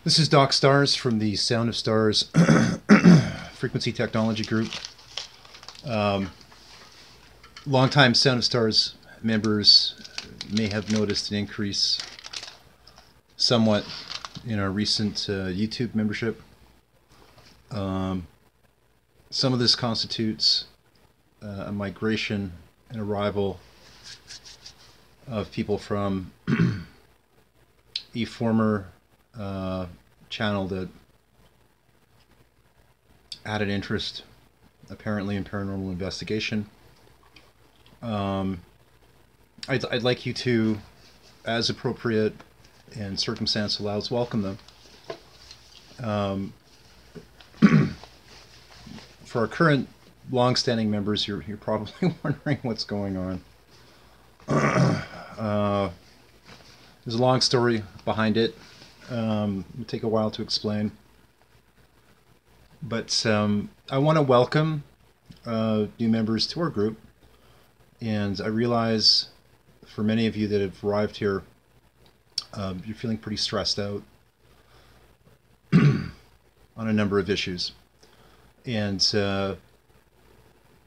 This is Doc Stars from the Sound of Stars Frequency Technology Group. Um, Longtime Sound of Stars members may have noticed an increase somewhat in our recent YouTube membership. Some of this constitutes a migration and arrival of people from a former channel that had an interest apparently in paranormal investigation. I'd like you to, as appropriate and circumstance allows, welcome them. For our current long-standing members, you're probably wondering what's going on. There's a long story behind it. It'll take a while to explain. But I want to welcome new members to our group. And I realize for many of you that have arrived here, you're feeling pretty stressed out on a number of issues. And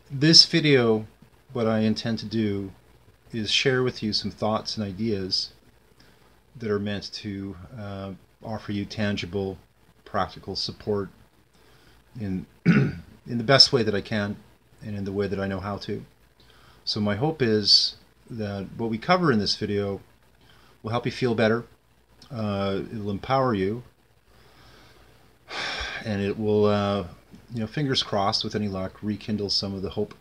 this video, what I intend to do is share with you some thoughts and ideas that are meant to offer you tangible, practical support in in the best way that I can and in the way that I know how to. So my hope is that what we cover in this video will help you feel better, it'll empower you, and it will, fingers crossed, with any luck, rekindle some of the hope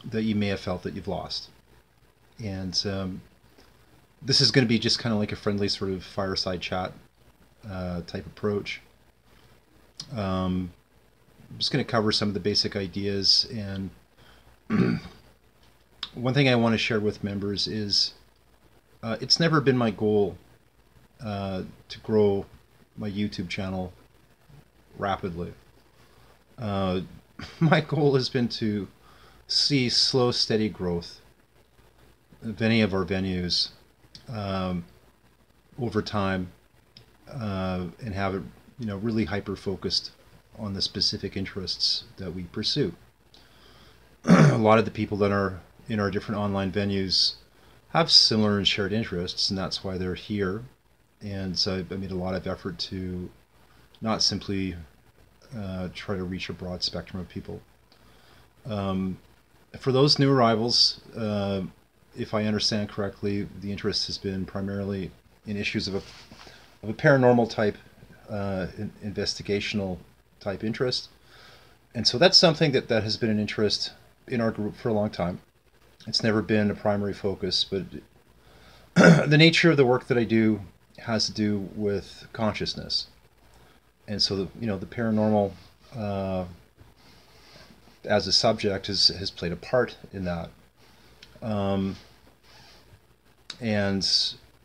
that you may have felt that you've lost. And this is going to be just kind of like a friendly sort of fireside chat type approach. I'm just going to cover some of the basic ideas, and one thing I want to share with members is it's never been my goal to grow my YouTube channel rapidly. My goal has been to see slow, steady growth of any of our venues over time, and have it, really hyper focused on the specific interests that we pursue. A lot of the people that are in our different online venues have similar and shared interests, and that's why they're here. And so I made a lot of effort to not simply try to reach a broad spectrum of people. For those new arrivals, if I understand correctly, the interest has been primarily in issues of a paranormal type, investigational type interest. And so that's something that has been an interest in our group for a long time. It's never been a primary focus, but the nature of the work that I do has to do with consciousness. And so the paranormal as a subject has played a part in that. And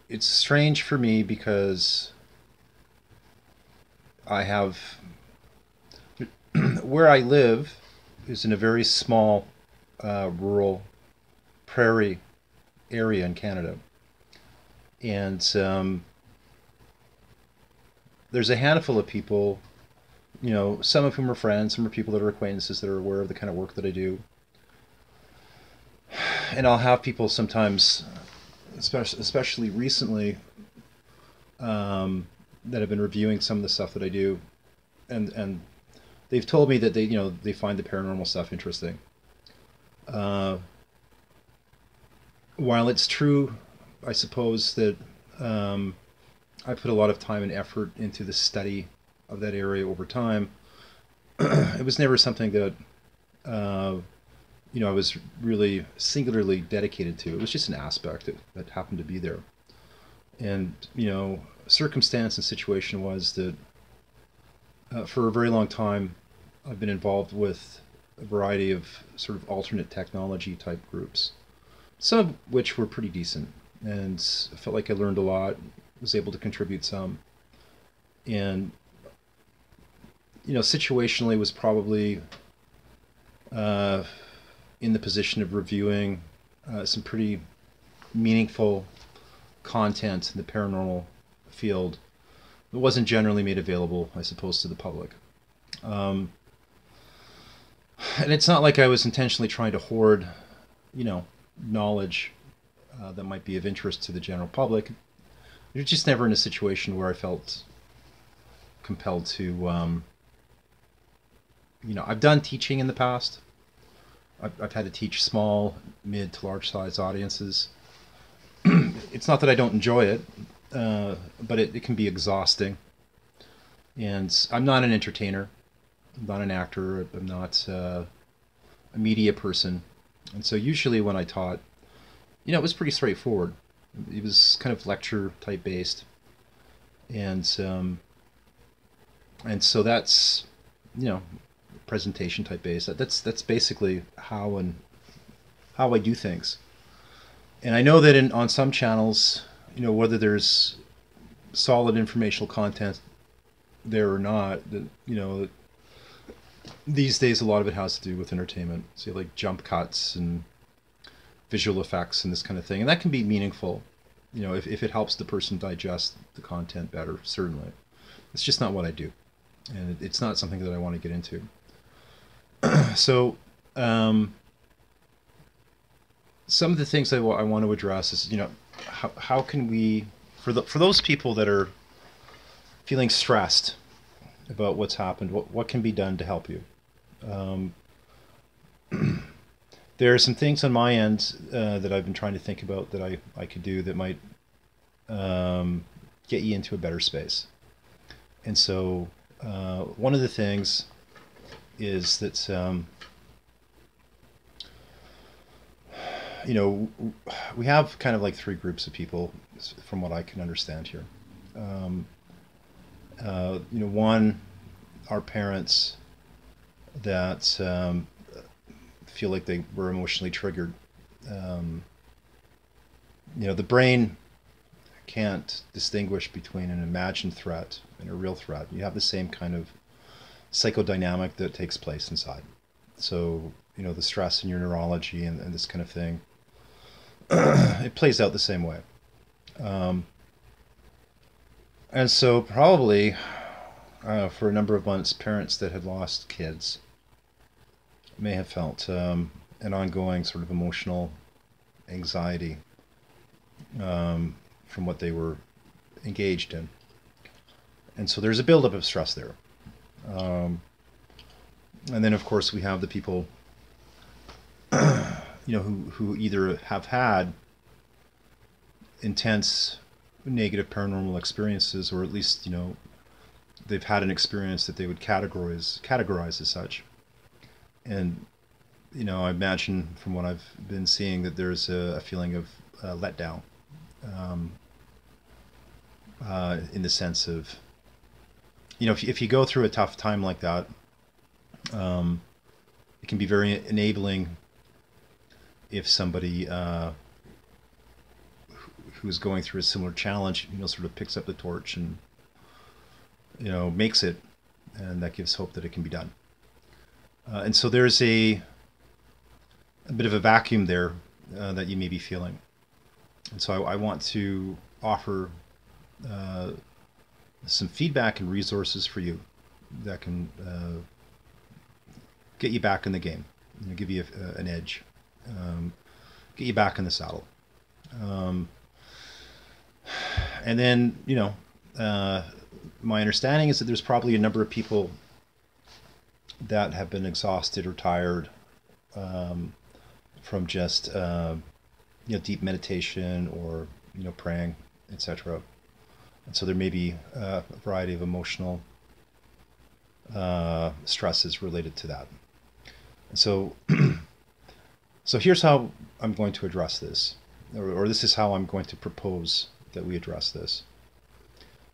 it's strange for me because I have where I live is in a very small rural prairie area in Canada, and there's a handful of people, some of whom are friends, some are people that are acquaintances that are aware of the kind of work that I do. And I'll have people sometimes, especially recently, that have been reviewing some of the stuff that I do, and they've told me that they find the paranormal stuff interesting. While it's true, I suppose, that I put a lot of time and effort into the study of that area over time, it was never something that I was really singularly dedicated to. It was just an aspect that happened to be there. And circumstance and situation was that for a very long time I've been involved with a variety of sort of alternate technology type groups, some of which were pretty decent, and I felt like I learned a lot, was able to contribute some, and situationally was probably in the position of reviewing some pretty meaningful content in the paranormal field that wasn't generally made available, I suppose, to the public. And it's not like I was intentionally trying to hoard, knowledge that might be of interest to the general public. You're just never in a situation where I felt compelled to, I've done teaching in the past. I've had to teach small, mid to large size audiences. It's not that I don't enjoy it, but it can be exhausting. And I'm not an entertainer. I'm not an actor. I'm not a media person. And so usually when I taught, it was pretty straightforward. It was kind of lecture type based. And so that's, presentation type based. That's basically how I do things. And I know that on some channels, whether there's solid informational content there or not, that these days a lot of it has to do with entertainment. So like jump cuts and visual effects and this kind of thing, and that can be meaningful, if it helps the person digest the content better. Certainly, it's just not what I do, and it's not something that I want to get into. So some of the things I want to address is, how can we, for those people that are feeling stressed about what's happened, what can be done to help you? There are some things on my end that I've been trying to think about that I could do that might get you into a better space. And so one of the things is that we have kind of like three groups of people, from what I can understand here. One are parents that feel like they were emotionally triggered. The brain can't distinguish between an imagined threat and a real threat. You have the same kind of psychodynamic that takes place inside. So, the stress in your neurology and this kind of thing, it plays out the same way. And so probably for a number of months, parents that had lost kids may have felt an ongoing sort of emotional anxiety from what they were engaged in. And so there's a buildup of stress there. And then, of course, we have the people, who either have had intense negative paranormal experiences, or at least, they've had an experience that they would categorize as such. And, I imagine from what I've been seeing that there's a feeling of letdown in the sense of, if you go through a tough time like that, it can be very enabling if somebody who's going through a similar challenge, sort of picks up the torch and, makes it, and that gives hope that it can be done. And so there's a bit of a vacuum there that you may be feeling. And so I want to offer some feedback and resources for you that can get you back in the game, give you an edge, get you back in the saddle. And then, my understanding is that there's probably a number of people that have been exhausted or tired from just, deep meditation or, praying, etc. And so there may be a variety of emotional stresses related to that. And so, so here's how I'm going to address this, or this is how I'm going to propose that we address this.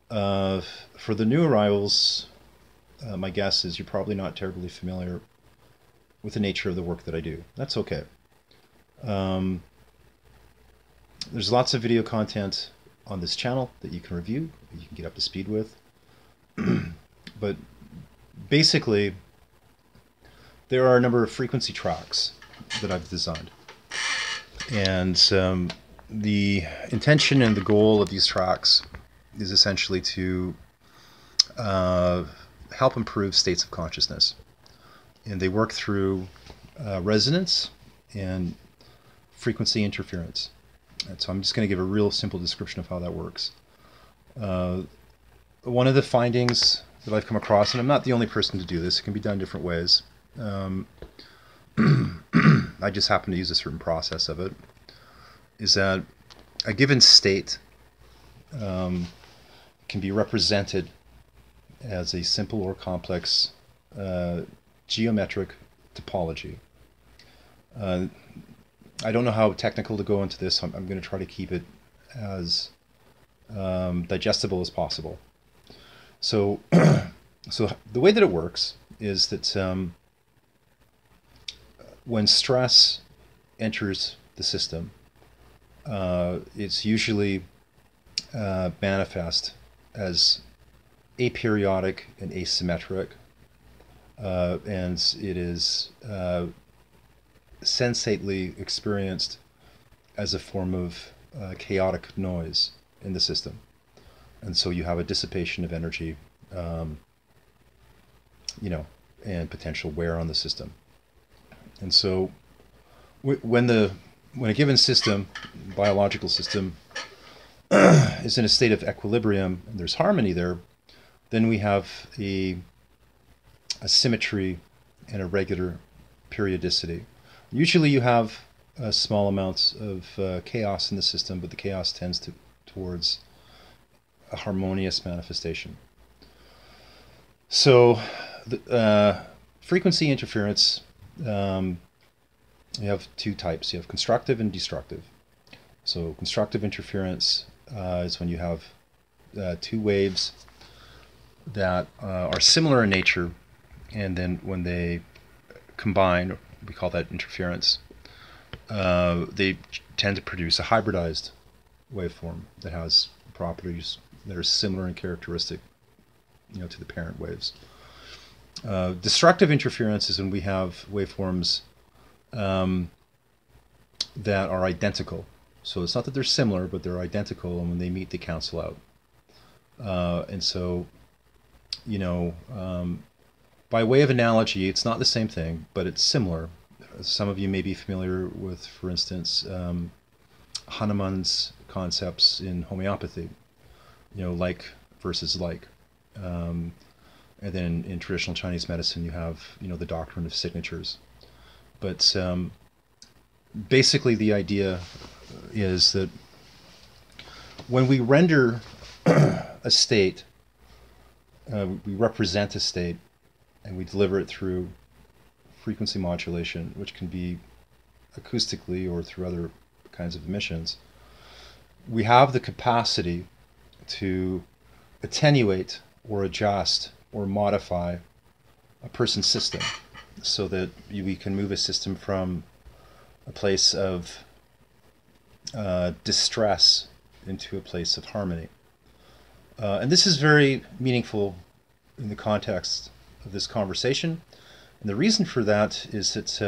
For the new arrivals, my guess is you're probably not terribly familiar with the nature of the work that I do. That's okay. There's lots of video content on this channel that you can review, that you can get up to speed with. But basically, there are a number of frequency tracks that I've designed. And the intention and the goal of these tracks is essentially to help improve states of consciousness. And they work through resonance and frequency interference. And so I'm just going to give a real simple description of how that works. One of the findings that I've come across, and I'm not the only person to do this, it can be done different ways. I just happen to use a certain process of it, is that a given state can be represented as a simple or complex geometric topology. I don't know how technical to go into this. I'm going to try to keep it as digestible as possible. So, so the way that it works is that when stress enters the system, it's usually manifest as aperiodic and asymmetric, and it is sensately experienced as a form of chaotic noise in the system. And so you have a dissipation of energy, and potential wear on the system. And so when a given system, biological system, is in a state of equilibrium and there's harmony there, then we have a symmetry and a regular periodicity. Usually you have small amounts of chaos in the system, but the chaos tends towards a harmonious manifestation. So the frequency interference, you have two types. You have constructive and destructive. So constructive interference is when you have two waves that are similar in nature, and then when they combine, we call that interference, they tend to produce a hybridized waveform that has properties that are similar and characteristic, to the parent waves. Destructive interference is when we have waveforms that are identical. So it's not that they're similar, but they're identical, and when they meet, they cancel out. And so, by way of analogy, it's not the same thing, but it's similar. Some of you may be familiar with, for instance, Hahnemann's concepts in homeopathy, like versus like. And then in traditional Chinese medicine, you have, the doctrine of signatures. But basically the idea is that when we render a state, we represent a state, and we deliver it through frequency modulation, which can be acoustically or through other kinds of emissions, we have the capacity to attenuate or adjust or modify a person's system so that we can move a system from a place of distress into a place of harmony. And this is very meaningful in the context of this conversation. And the reason for that is that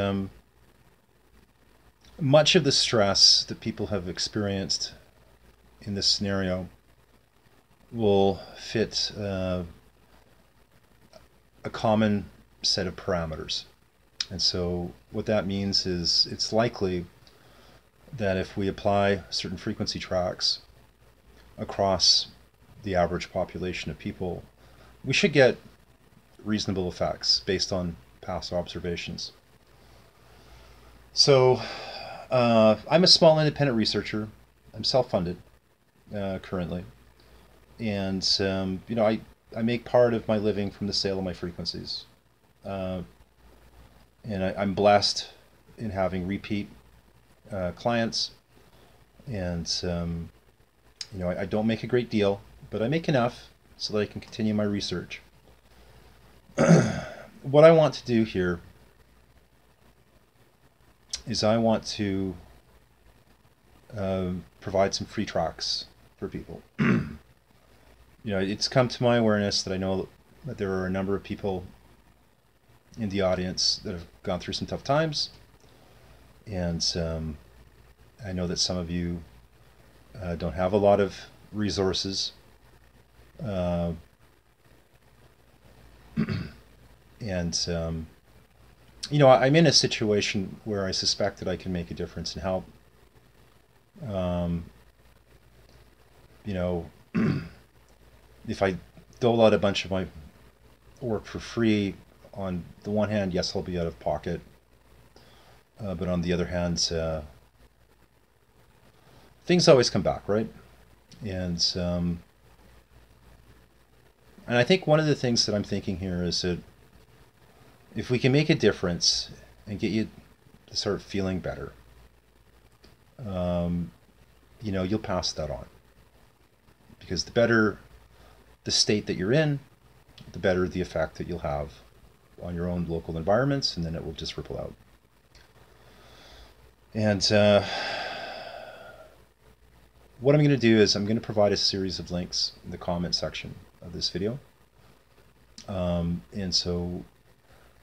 much of the stress that people have experienced in this scenario will fit a common set of parameters. And so what that means is it's likely that if we apply certain frequency tracks across the average population of people, we should get reasonable effects based on past observations. So I'm a small independent researcher. I'm self-funded currently. And, I make part of my living from the sale of my frequencies. And I'm blessed in having repeat clients. And, I don't make a great deal, but I make enough so that I can continue my research. What I want to do here is I want to provide some free tracks for people. It's come to my awareness that I know that there are a number of people in the audience that have gone through some tough times, and I know that some of you don't have a lot of resources, Uh, and you know, I'm in a situation where I suspect that I can make a difference and help. Um, you know, if I dole out a bunch of my work for free, on the one hand, yes, I'll be out of pocket, but on the other hand, things always come back, right? And and I think one of the things that I'm thinking here is that if we can make a difference and get you to start feeling better, um, you know, you'll pass that on. Because the better the state that you're in, the better the effect that you'll have on your own local environments, and then it will just ripple out. And what I'm going to do is I'm going to provide a series of links in the comment section of this video. And so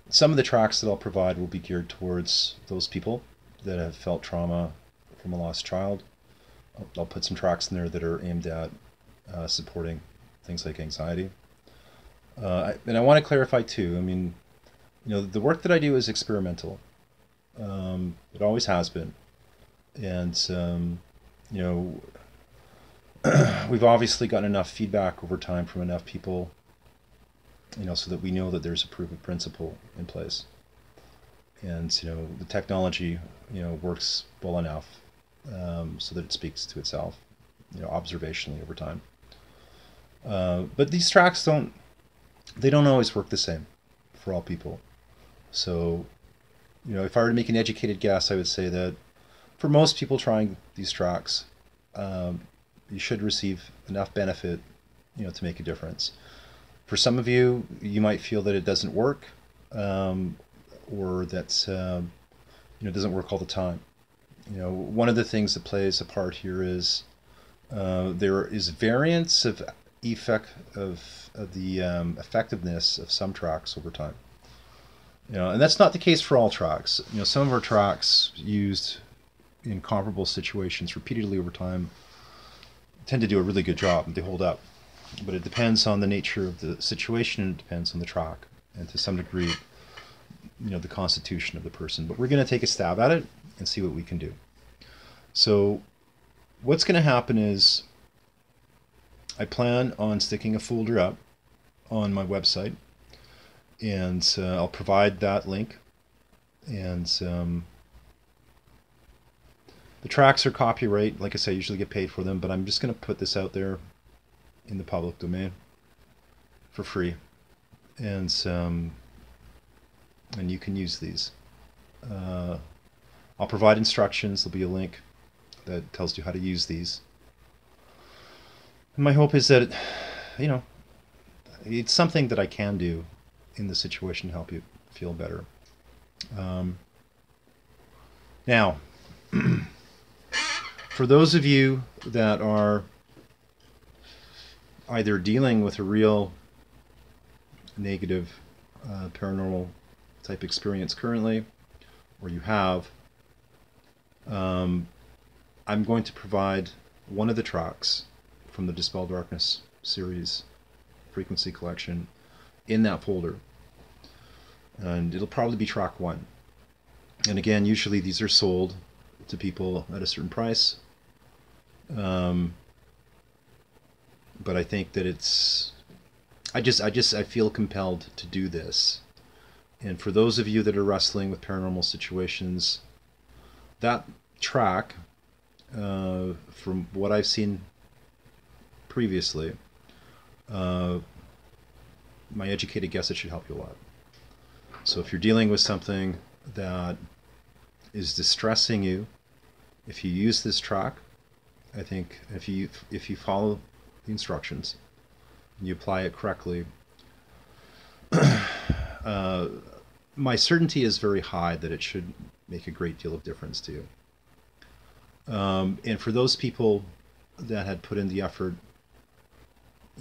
some of the tracks that I'll provide will be geared towards those people that have felt trauma from a lost child. I'll put some tracks in there that are aimed at supporting things like anxiety. And I want to clarify too, I mean, you know, the work that I do is experimental. It always has been. And, you know, we've obviously gotten enough feedback over time from enough people, you know, so that we know that there's a proof of principle in place. And, you know, the technology, you know, works well enough so that it speaks to itself, you know, observationally over time. But these tracks don't always work the same for all people. So, you know, if I were to make an educated guess, I would say that for most people trying these tracks, you should receive enough benefit, you know, to make a difference. For some of you, you might feel that it doesn't work, or that you know, it doesn't work all the time. You know, one of the things that plays a part here is there is variance of effect of the effectiveness of some tracks over time. You know, and that's not the case for all tracks. You know, some of our tracks used in comparable situations repeatedly over time tend to do a really good job and they hold up. But it depends on the nature of the situation, and it depends on the track, and to some degree, you know, the constitution of the person. But we're going to take a stab at it and see what we can do. So what's going to happen is I plan on sticking a folder up on my website, and I'll provide that link. And the tracks are copyright. Like I say, I usually get paid for them, but I'm just going to put this out there in the public domain for free. And you can use these. I'll provide instructions. There'll be a link that tells you how to use these. And my hope is that, you know, it's something that I can do in the situation to help you feel better. Now, for those of you that are either dealing with a real negative paranormal type experience currently, or you have, I'm going to provide one of the tracks from the Dispel Darkness series frequency collection in that folder. And it'll probably be track 1. And again, usually these are sold to people at a certain price. But I think that it's, I feel compelled to do this. And for those of you that are wrestling with paranormal situations, that track, from what I've seen previously, my educated guess, it should help you a lot. So if you're dealing with something that is distressing you, if you use this track, I think if you follow the instructions and you apply it correctly, my certainty is very high that it should make a great deal of difference to you. And for those people that had put in the effort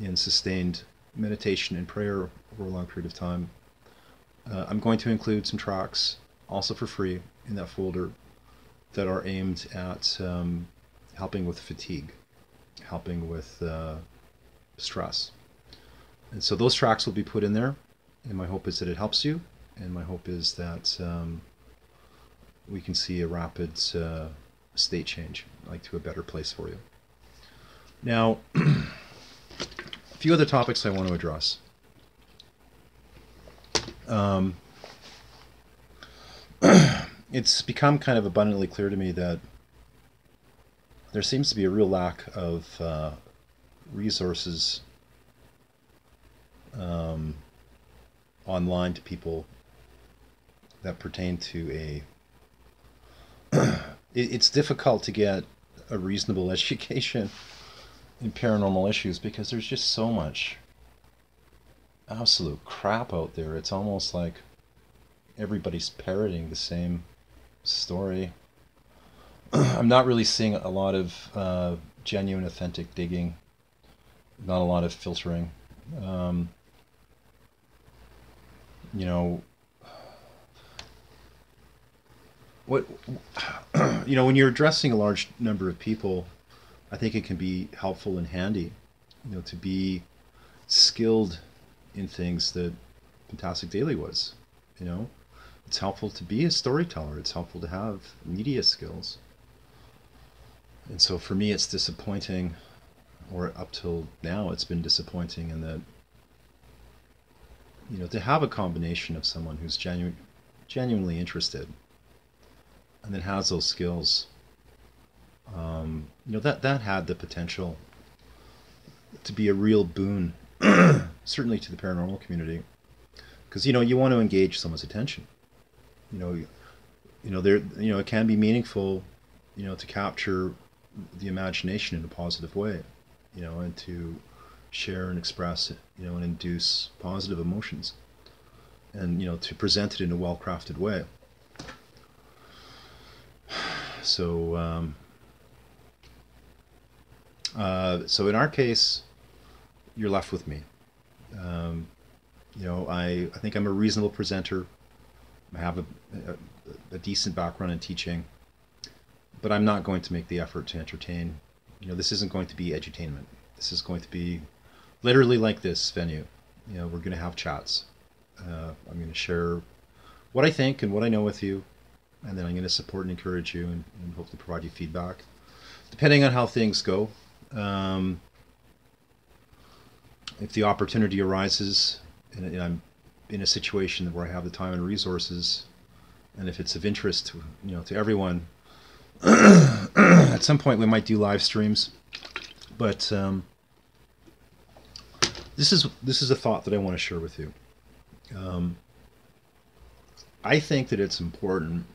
in sustained meditation and prayer over a long period of time, I'm going to include some tracks also for free in that folder that are aimed at helping with fatigue, helping with stress, And so those tracks will be put in there, and my hope is that it helps you, and my hope is that we can see a rapid state change, like to a better place for you. Now, a few other topics I want to address. It's become kind of abundantly clear to me that there seems to be a real lack of resources online to people that pertain to a it's difficult to get a reasonable education in paranormal issues because there's just so much absolute crap out there. It's almost like everybody's parroting the same story. I'm not really seeing a lot of genuine, authentic digging, not a lot of filtering. You know, what you know, when you're addressing a large number of people, I think it can be helpful and handy, you know, to be skilled in things that Fantastic Daily was. You know, it's helpful to be a storyteller. It's helpful to have media skills. And so for me, it's disappointing, or up till now, it's been disappointing in that, you know, to have a combination of someone who's genuinely interested and then has those skills, you know, that had the potential to be a real boon, certainly to the paranormal community, because, you know, you want to engage someone's attention. You know, there, you know, it can be meaningful, you know, to capture the imagination in a positive way, you know, and to share and express, you know, and induce positive emotions, and, you know, to present it in a well-crafted way. So, so in our case, you're left with me. You know, I think I'm a reasonable presenter. I have a decent background in teaching, but I'm not going to make the effort to entertain. You know, this isn't going to be edutainment. This is going to be literally like this venue. You know, we're going to have chats. I'm going to share what I think and what I know with you, and then I'm going to support and encourage you, and hopefully provide you feedback, depending on how things go. If the opportunity arises, and I'm in a situation where I have the time and resources, and if it's of interest to, you know, to everyone, at some point we might do live streams. But this is a thought that I want to share with you. I think that it's important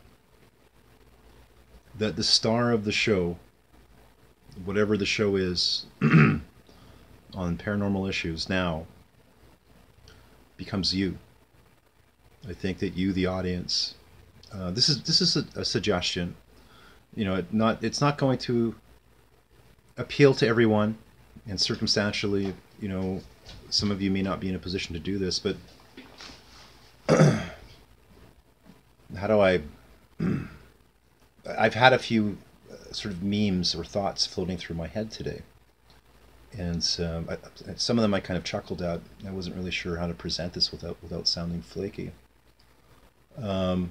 that the star of the show, whatever the show is, on paranormal issues now, becomes you. I think that you, the audience, this is a suggestion. You know, it's not going to appeal to everyone, and circumstantially, you know, some of you may not be in a position to do this, but how do I've had a few sort of memes or thoughts floating through my head today, and some of them I kind of chuckled at. I wasn't really sure how to present this without sounding flaky. When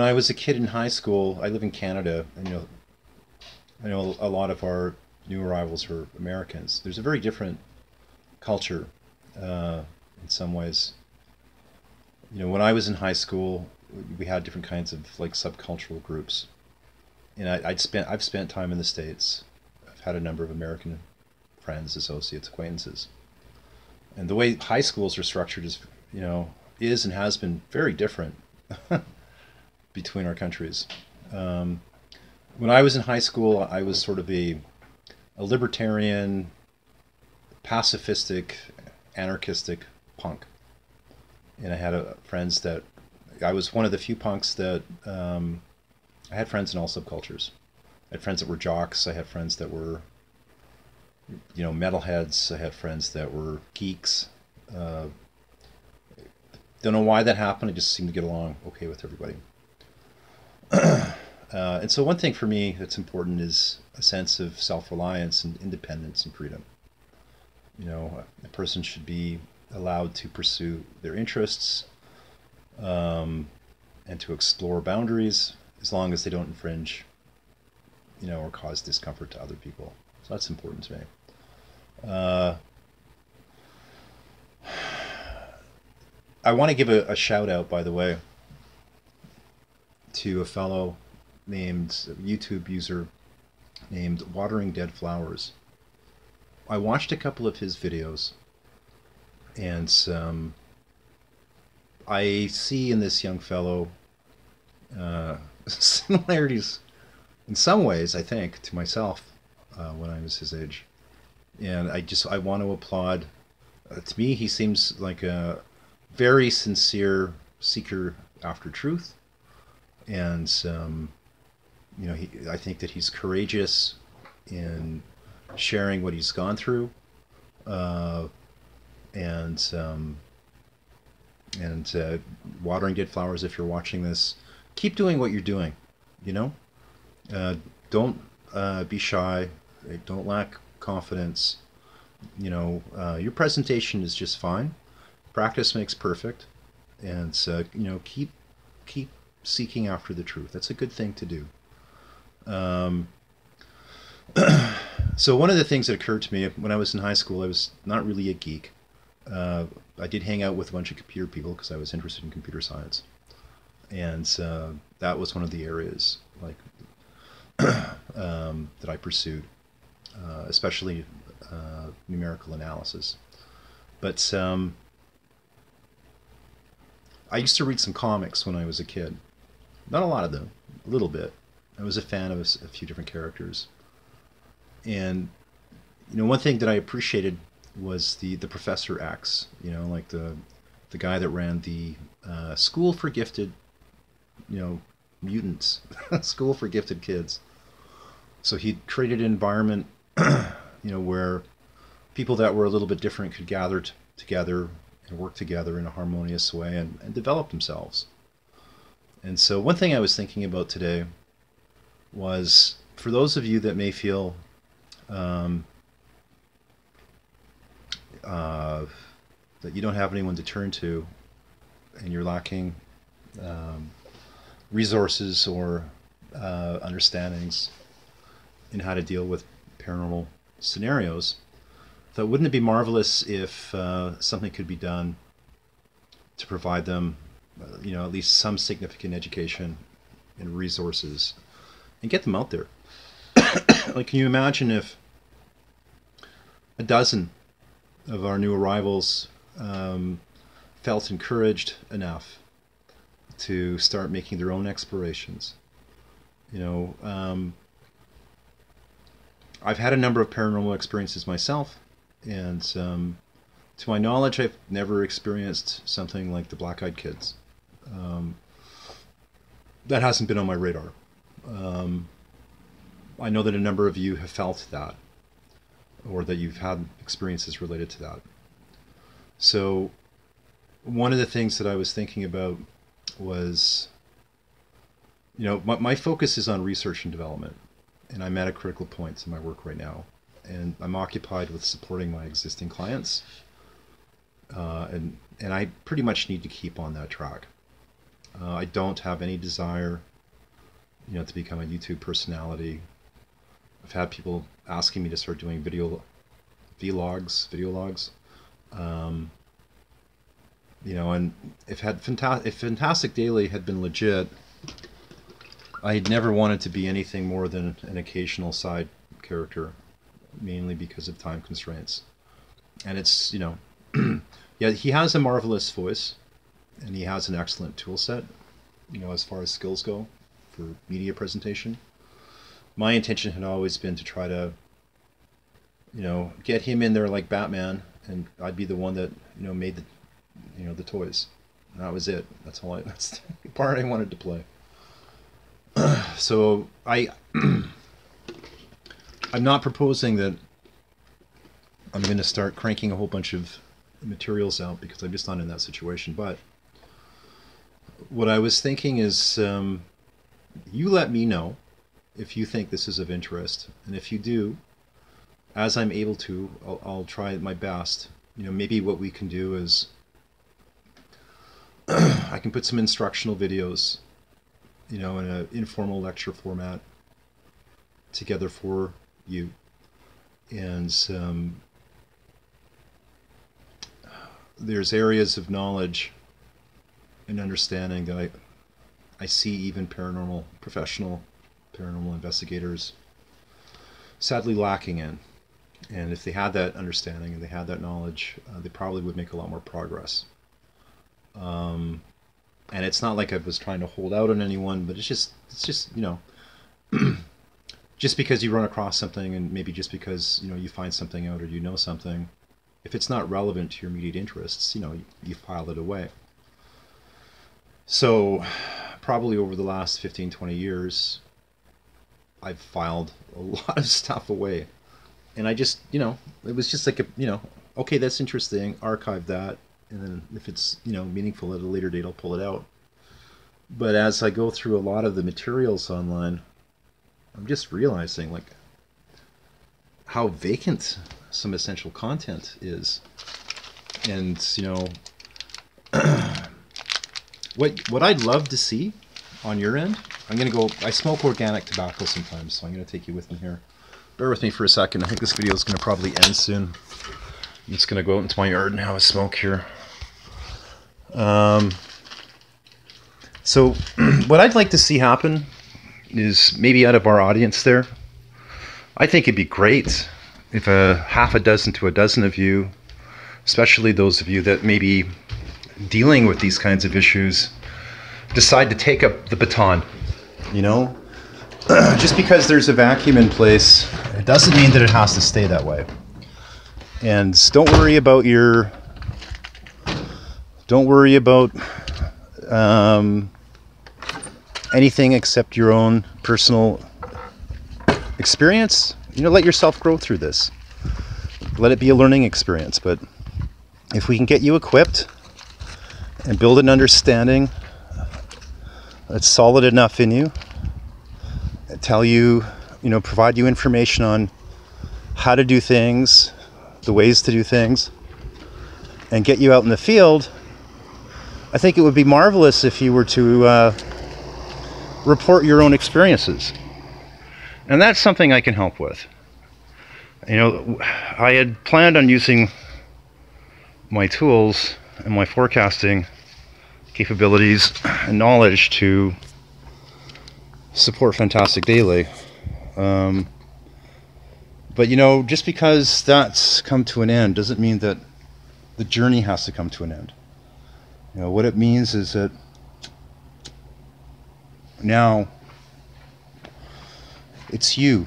I was a kid in high school, I live in Canada, and, you know, I know a lot of our new arrivals are Americans. There's a very different culture in some ways. You know, when I was in high school, we had different kinds of like subcultural groups, and I've spent time in the States. I've had a number of American friends, associates, acquaintances, and the way high schools are structured is, you know, is and has been very different between our countries. When I was in high school, I was sort of a libertarian, pacifistic, anarchistic punk. And I had friends that, I was one of the few punks that, I had friends in all subcultures. I had friends that were jocks. I had friends that were, you know, metalheads. I had friends that were geeks. Don't know why that happened. I just seemed to get along okay with everybody. And so one thing for me that's important is a sense of self-reliance and independence and freedom. You know, a person should be allowed to pursue their interests, and to explore boundaries as long as they don't infringe, you know, or cause discomfort to other people. So that's important to me. I want to give a shout out, by the way, to a fellow named YouTube user named Watering Dead Flowers. I watched a couple of his videos, and I see in this young fellow similarities in some ways, I think, to myself when I was his age. And I want to applaud. To me, he seems like a very sincere seeker after truth, and you know, I think that he's courageous in sharing what he's gone through, and Watering Dead Flowers, if you're watching this, keep doing what you're doing. You know, don't be shy. Don't lack confidence. You know, your presentation is just fine. Practice makes perfect, and you know, keep seeking after the truth. That's a good thing to do. So one of the things that occurred to me when I was in high school, I was not really a geek. I did hang out with a bunch of computer people because I was interested in computer science, and that was one of the areas like that I pursued, especially numerical analysis. But I used to read some comics when I was a kid. Not a lot of them, a little bit. I was a fan of a few different characters. And, you know, one thing that I appreciated was the Professor X, you know, like the guy that ran the school for gifted, you know, mutants, school for gifted kids. So he created an environment, you know, where people that were a little bit different could gather together and work together in a harmonious way and develop themselves. And so one thing I was thinking about today was, for those of you that may feel that you don't have anyone to turn to, and you're lacking resources or understandings in how to deal with paranormal scenarios, so wouldn't it be marvelous if something could be done to provide them, you know, at least some significant education and resources, and get them out there? Like, can you imagine if a dozen of our new arrivals felt encouraged enough to start making their own explorations? You know, I've had a number of paranormal experiences myself, and to my knowledge, I've never experienced something like the Black-Eyed Kids. That hasn't been on my radar. I know that a number of you have felt that, or that you've had experiences related to that. So one of the things that I was thinking about was, you know, my focus is on research and development, and I'm at a critical point in my work right now, and I'm occupied with supporting my existing clients, and I pretty much need to keep on that track. I don't have any desire, you know, to become a YouTube personality. I've had people asking me to start doing video logs. You know, and if Fantastic Daily had been legit, I had never wanted to be anything more than an occasional side character, mainly because of time constraints. And it's, you know, yeah, he has a marvelous voice, and he has an excellent tool set, you know, as far as skills go for media presentation. My intention had always been to try to, you know, get him in there like Batman, and I'd be the one that, you know, made the, you know, the toys. And that was it. That's the part I wanted to play. So I'm not proposing that I'm going to start cranking a whole bunch of materials out, because I'm just not in that situation. But what I was thinking is, you let me know if you think this is of interest, and if you do, as I'm able to, I'll try my best. You know, maybe what we can do is I can put some instructional videos, you know, in an informal lecture format together for you. And there's areas of knowledge and understanding that I see even professional paranormal investigators sadly lacking in. And if they had that understanding and they had that knowledge, they probably would make a lot more progress. And it's not like I was trying to hold out on anyone, but it's just, you know, just because you run across something, and maybe just because, you know, you find something out or you know something, if it's not relevant to your immediate interests, you know, you file it away. So probably over the last 15, 20 years, I've filed a lot of stuff away. And I just, you know, it was just like, you know, okay, that's interesting, archive that. And then if it's, you know, meaningful at a later date, I'll pull it out. But as I go through a lot of the materials online, I'm just realizing, like, how vacant some essential content is. And, you know, what I'd love to see on your end, I smoke organic tobacco sometimes, so I'm going to take you with me here. Bear with me for a second. I think this video is going to probably end soon. I'm just going to go out into my yard and have a smoke here. So what I'd like to see happen is, maybe out of our audience there, I think it'd be great if half a dozen to a dozen of you, especially those of you that may be dealing with these kinds of issues, decide to take up the baton. You know, just because there's a vacuum in place, it doesn't mean that it has to stay that way. And don't worry about anything except your own personal experience. You know, let yourself grow through this. Let it be a learning experience. But if we can get you equipped and build an understanding that's solid enough in you, tell you, you know, provide you information on how to do things, the ways to do things, and get you out in the field, I think it would be marvelous if you were to report your own experiences. And that's something I can help with. You know, I had planned on using my tools and my forecasting capabilities and knowledge to support Fantastic Daily. But, you know, just because that's come to an end doesn't mean that the journey has to come to an end. You know, what it means is that now it's you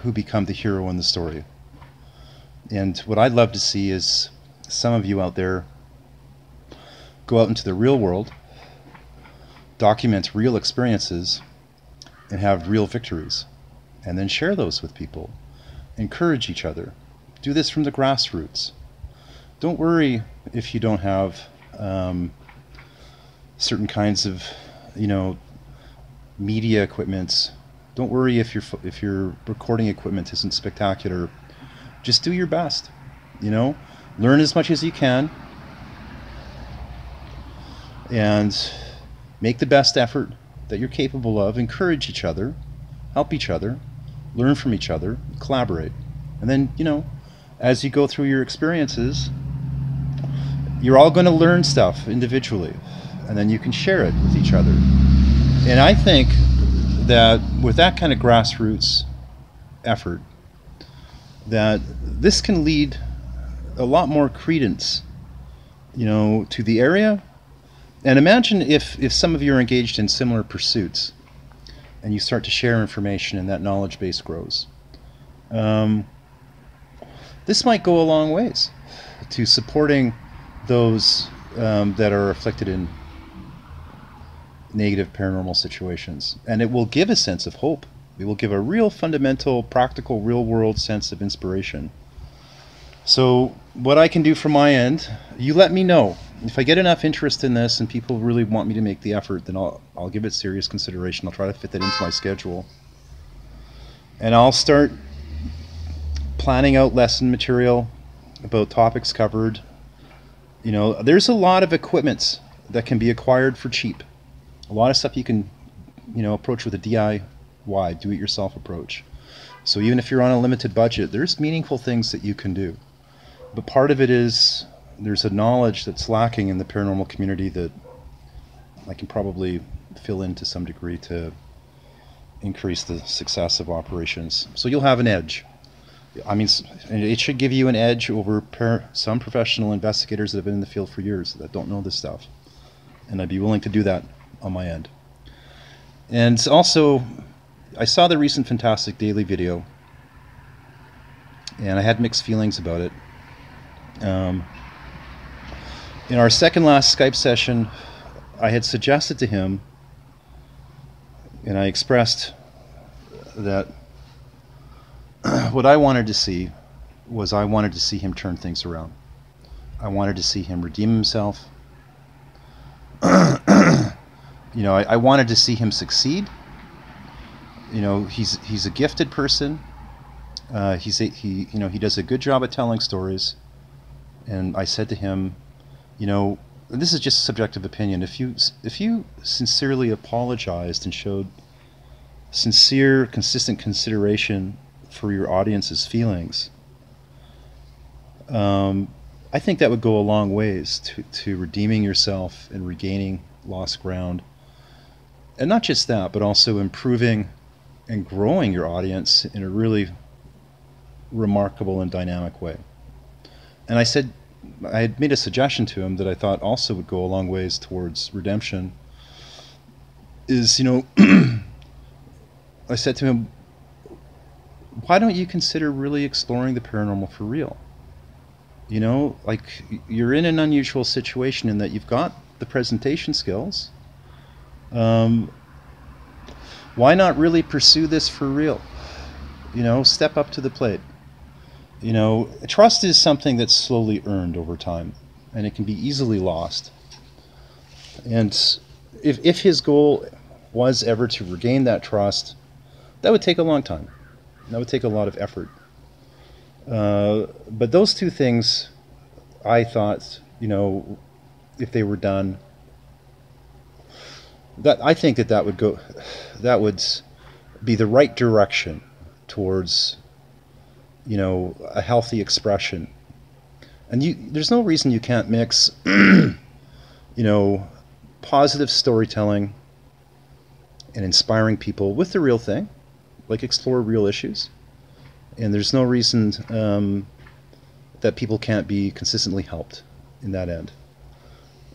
who become the hero in the story. And what I'd love to see is some of you out there go out into the real world, document real experiences, and have real victories, and then share those with people. Encourage each other. Do this from the grassroots. Don't worry if you don't have certain kinds of, you know, media equipment. Don't worry if your recording equipment isn't spectacular. Just do your best. You know, learn as much as you can, and make the best effort that you're capable of. Encourage each other, help each other, learn from each other, collaborate. And then, you know, as you go through your experiences, you're all going to learn stuff individually, and then you can share it with each other. And I think that with that kind of grassroots effort, that this can lead a lot more credence, you know, to the area. And imagine if some of you are engaged in similar pursuits and you start to share information and that knowledge base grows. This might go a long ways to supporting those that are afflicted in negative paranormal situations. And it will give a sense of hope. It will give a real fundamental, practical, real-world sense of inspiration. So what I can do from my end, you let me know. If I get enough interest in this and people really want me to make the effort, then I'll give it serious consideration. I'll try to fit that into my schedule. And I'll start planning out lesson material about topics covered. You know, there's a lot of equipment that can be acquired for cheap. A lot of stuff you can, you know, approach with a DIY, do-it-yourself approach. So even if you're on a limited budget, there's meaningful things that you can do. But part of it is there's a knowledge that's lacking in the paranormal community that I can probably fill in to some degree to increase the success of operations. So you'll have an edge. I mean, it should give you an edge over some professional investigators that have been in the field for years that don't know this stuff. And I'd be willing to do that on my end. And also, I saw the recent Fantastic Daily video, and I had mixed feelings about it. In our second last Skype session, I had suggested to him, and I expressed that what I wanted to see was I wanted to see him turn things around. I wanted to see him redeem himself. You know, I wanted to see him succeed. You know, he's a gifted person. He does a good job at telling stories. And I said to him, you know, this is just subjective opinion. If you sincerely apologized and showed sincere, consistent consideration for your audience's feelings, I think that would go a long ways to redeeming yourself and regaining lost ground. And not just that, but also improving and growing your audience in a really remarkable and dynamic way. And I said, I had made a suggestion to him that I thought also would go a long ways towards redemption, is, you know, I said to him, why don't you consider really exploring the paranormal for real? You know, like, you're in an unusual situation in that you've got the presentation skills. Why not really pursue this for real? You know, step up to the plate. You know, trust is something that's slowly earned over time, and it can be easily lost. And if his goal was ever to regain that trust, that would take a long time. That would take a lot of effort. But those two things, I thought, you know, if they were done, that I think that would be the right direction towards, you know, a healthy expression. And there's no reason you can't mix, you know, positive storytelling and inspiring people with the real thing, like explore real issues. And there's no reason that people can't be consistently helped in that end.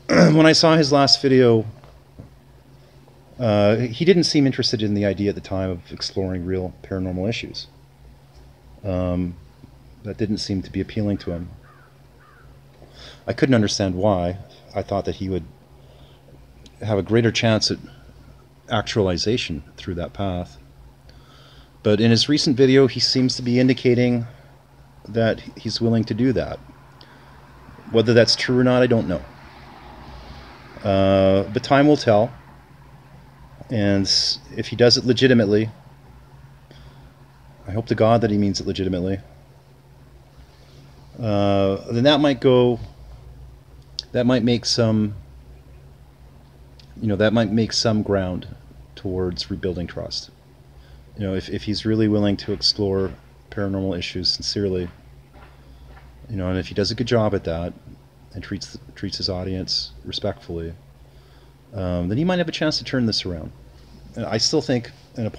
When I saw his last video, he didn't seem interested in the idea at the time of exploring real paranormal issues. That didn't seem to be appealing to him. I couldn't understand why. I thought that he would have a greater chance at actualization through that path. But in his recent video, he seems to be indicating that he's willing to do that. Whether that's true or not, I don't know. But time will tell. And if he does it legitimately, I hope to God that he means it legitimately, then that might make some, you know, that might make some ground towards rebuilding trust. You know, if he's really willing to explore paranormal issues sincerely, you know, and if he does a good job at that and treats his audience respectfully, then he might have a chance to turn this around. And I still think a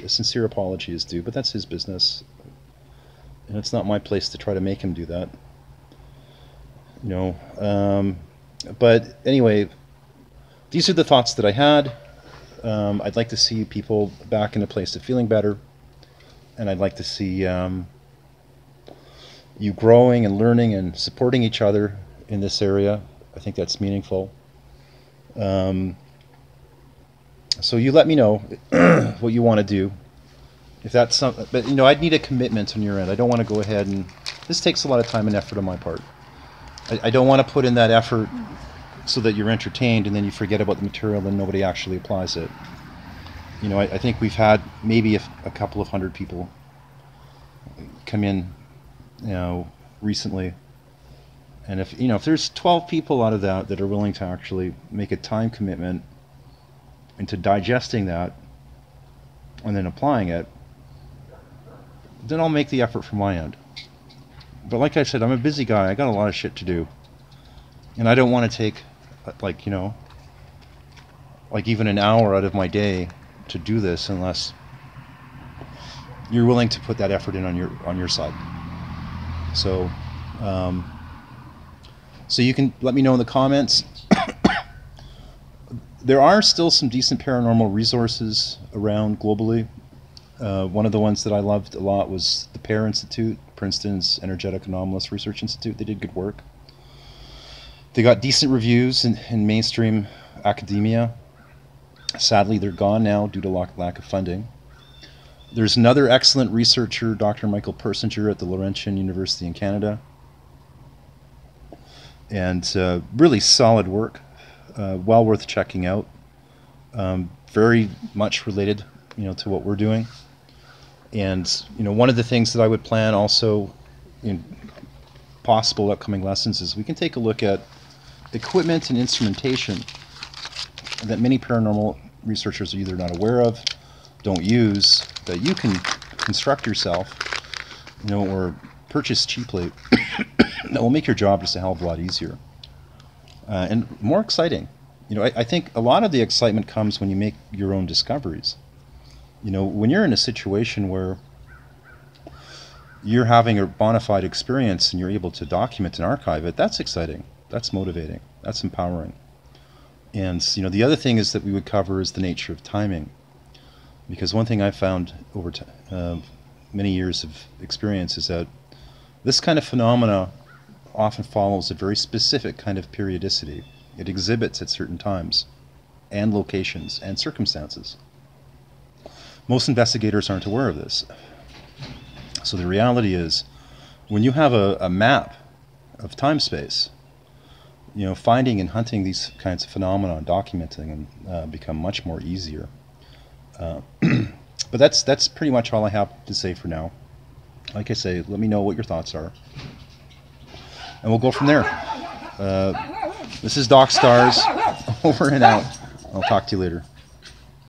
sincere apology is due, but that's his business, and it's not my place to try to make him do that. You know, but anyway, these are the thoughts that I had. I'd like to see people back in a place of feeling better, and I'd like to see you growing and learning and supporting each other in this area. I think that's meaningful. So you let me know what you want to do. If that's something, but you know, I'd need a commitment on your end. I don't want to go ahead and, this takes a lot of time and effort on my part. I don't want to put in that effort so that you're entertained and then you forget about the material and nobody actually applies it. You know, I think we've had maybe a couple of hundred people come in recently. And if there's 12 people out of that are willing to actually make a time commitment into digesting that and then applying it, then I'll make the effort from my end. But like I said, I'm a busy guy. I got a lot of shit to do. And I don't want to take, like even an hour out of my day to do this unless you're willing to put that effort in on your side. So, so you can let me know in the comments. There are still some decent paranormal resources around globally. One of the ones that I loved a lot was the PAIR Institute, Princeton's Energetic Anomalous Research Institute. They did good work. They got decent reviews in mainstream academia. Sadly, they're gone now due to lack of funding. There's another excellent researcher, Dr. Michael Persinger at the Laurentian University in Canada. And really solid work, well worth checking out. Very much related, to what we're doing. And one of the things that I would plan also in possible upcoming lessons is we can take a look at equipment and instrumentation that many paranormal researchers are either not aware of, don't use, that you can construct yourself, or purchase cheaply that will make your job just a hell of a lot easier and more exciting. I think a lot of the excitement comes when you make your own discoveries. When you're in a situation where you're having a bona fide experience and you're able to document and archive it, that's exciting. That's motivating. That's empowering. And the other thing is that we would cover is the nature of timing, because one thing I found over many years of experience is that this kind of phenomena often follows a very specific kind of periodicity. It exhibits at certain times and locations and circumstances. Most investigators aren't aware of this. So the reality is, when you have a map of time-space, finding and hunting these kinds of phenomena, documenting them, become much more easier. But that's pretty much all I have to say for now. Like I say, let me know what your thoughts are, and we'll go from there. This is Doc Stars, over and out. I'll talk to you later.